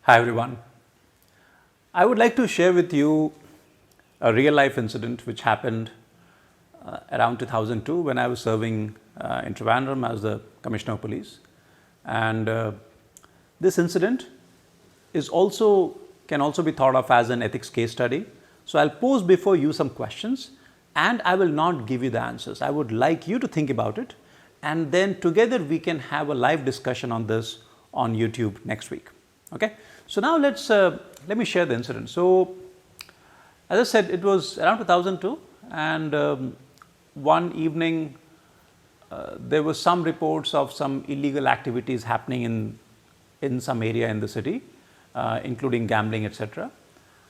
Hi everyone. I would like to share with you a real life incident which happened around 2002 when I was serving in Trivandrum as the Commissioner of Police. And this incident can also be thought of as an ethics case study. So I'll pose before you some questions and I will not give you the answers. I would like you to think about it, and then together we can have a live discussion on this on YouTube next week. Okay. So now let me share the incident. So as I said, it was around 2002, and one evening there were some reports of some illegal activities happening in some area in the city, including gambling, etc.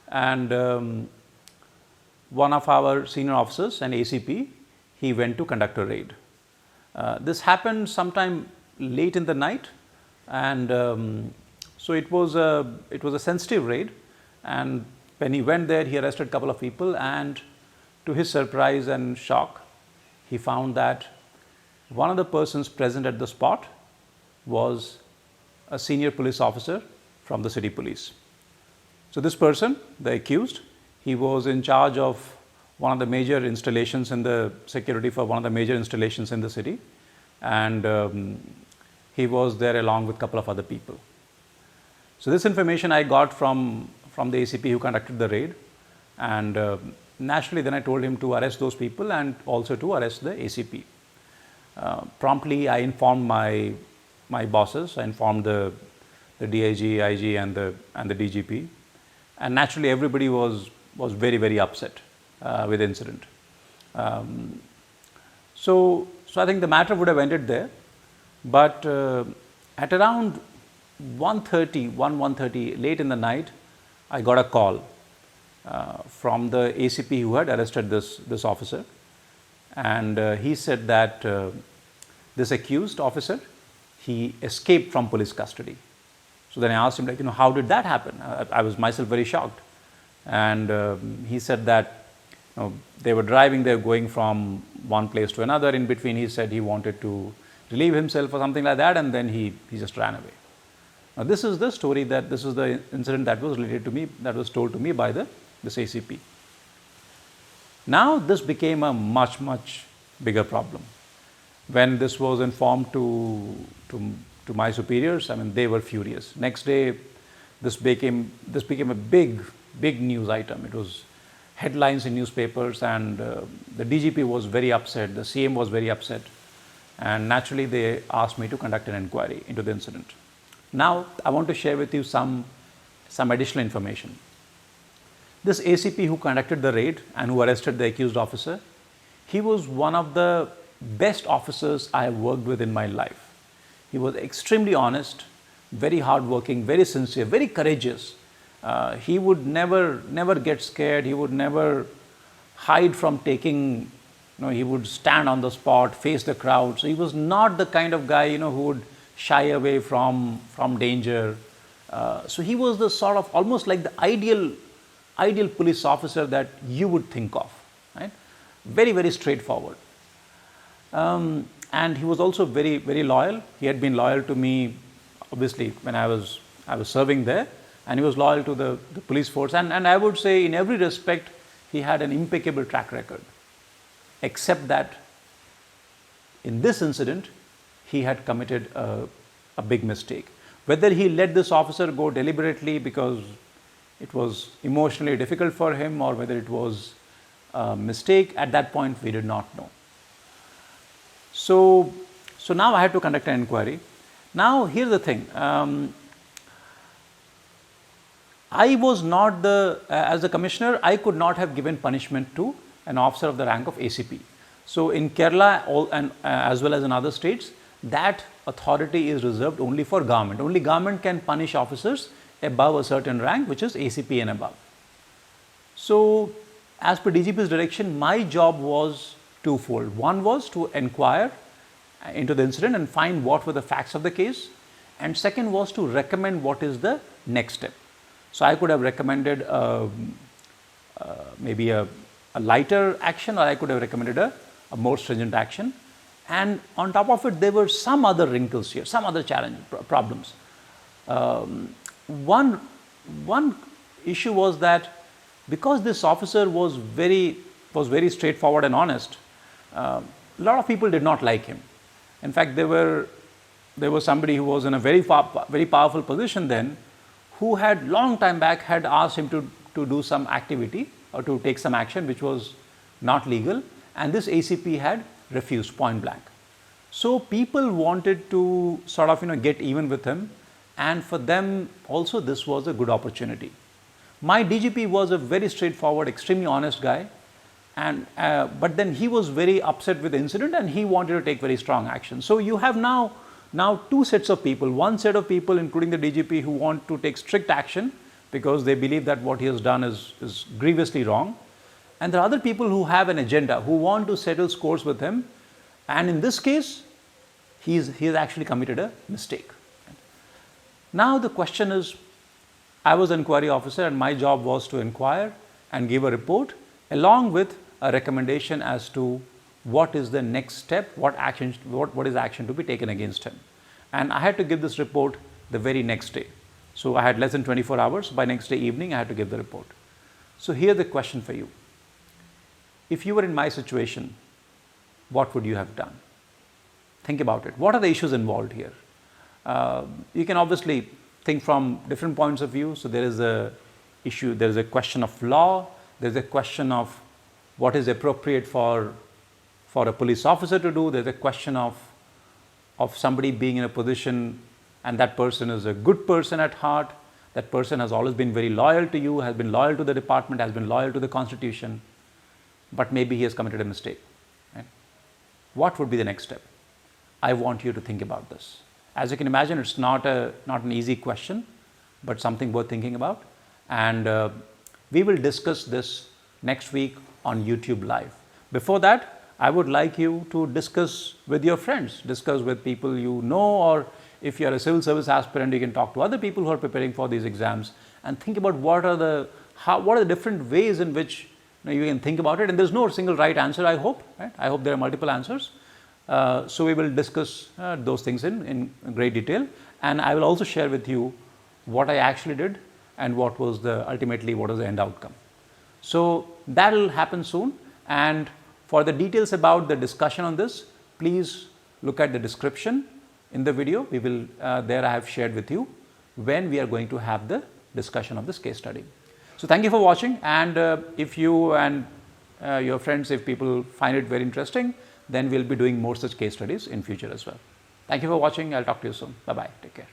And one of our senior officers, an ACP, he went to conduct a raid. This happened sometime late in the night, and so it was a sensitive raid, and when he went there, he arrested a couple of people, and to his surprise and shock, he found that one of the persons present at the spot was a senior police officer from the city police. So this person, the accused, he was in charge of one of the major installations in the security for one of the major installations in the city, and he was there along with a couple of other people. So this information I got from the ACP who conducted the raid, and naturally then I told him to arrest those people and also to arrest the ACP. Promptly I informed my bosses. I informed the DIG, IG and the DGP, and naturally everybody was very upset with the incident. So I think the matter would have ended there, but at around 1:30 late in the night, I got a call from the ACP who had arrested this officer, and he said that this accused officer, he escaped from police custody. So then I asked him, like, how did that happen? I was myself very shocked, and he said that they were driving, they were going from one place to another. In between, he said he wanted to relieve himself or something like that, and then he just ran away. Now this is the story, this is the incident that was related to me, that was told to me by this ACP. Now this became a much bigger problem. When this was informed to my superiors, I mean, they were furious. Next day, this became a big news item. It was headlines in newspapers, and the DGP was very upset, the CM was very upset, and naturally they asked me to conduct an inquiry into the incident. Now I want to share with you some additional information. This ACP who conducted the raid and who arrested the accused officer, he was one of the best officers I have worked with in my life. He was extremely honest, very hardworking, very sincere, very courageous. He would never get scared. He would never hide from taking, he would stand on the spot, face the crowd. So he was not the kind of guy, who would shy away from danger. So he was the sort of almost like the ideal police officer that you would think of, right? Very straightforward. And he was also very loyal. He had been loyal to me, obviously, when I was serving there, and he was loyal to the police force. And I would say in every respect, he had an impeccable track record, except that in this incident, he had committed a big mistake. Whether he let this officer go deliberately because it was emotionally difficult for him, or whether it was a mistake, at that point we did not know. So now I had to conduct an inquiry. Now here's the thing. I was not as a commissioner, I could not have given punishment to an officer of the rank of ACP. So in Kerala and as well as in other states, that authority is reserved only for government. Only government can punish officers above a certain rank, which is ACP and above. So as per DGP's direction, my job was twofold. One was to inquire into the incident and find what were the facts of the case, and second was to recommend what is the next step. So I could have recommended maybe a lighter action, or I could have recommended a more stringent action. And on top of it, there were some other wrinkles here, some other problems. one issue was that because this officer was very straightforward and honest, a lot of people did not like him. In fact, there was somebody who was in a very powerful position then, who had long time back had asked him to do some activity or to take some action which was not legal, and this ACP had refused point blank. So people wanted to sort of get even with him, and for them also this was a good opportunity. My DGP was a very straightforward, extremely honest guy, and but then he was very upset with the incident and he wanted to take very strong action. So you have now two sets of people. One set of people, including the DGP, who want to take strict action because they believe that what he has done is grievously wrong, and there are other people who have an agenda, who want to settle scores with him, and in this case he has actually committed a mistake. Now the question is, I was an inquiry officer and my job was to inquire and give a report along with a recommendation as to what is the next step, what is action to be taken against him. And I had to give this report the very next day. So I had less than 24 hours. By next day evening I had to give the report. So here's the question for you. If you were in my situation, what would you have done? Think about it. What are the issues involved here? You can obviously think from different points of view. So there is a issue, there is a question of law, there is a question of what is appropriate for a police officer to do, there is a question of somebody being in a position and that person is a good person at heart, that person has always been very loyal to you, has been loyal to the department, has been loyal to the constitution, but maybe he has committed a mistake. Right? What would be the next step? I want you to think about this. As you can imagine, it's not an easy question, but something worth thinking about. And we will discuss this next week on YouTube Live. Before that, I would like you to discuss with your friends, discuss with people you know, or if you are a civil service aspirant, you can talk to other people who are preparing for these exams and think about what are the different ways in which you can think about it. And there's no single right answer, I hope. Right? I hope there are multiple answers. So we will discuss those things in great detail, and I will also share with you what I actually did and what was the end outcome. So that will happen soon, and for the details about the discussion on this, please look at the description in the video. We will there I have shared with you when we are going to have the discussion of this case study. So thank you for watching, and if you and your friends, if people find it very interesting, then we'll be doing more such case studies in future as well. Thank you for watching. I'll talk to you soon. Bye-bye. Take care.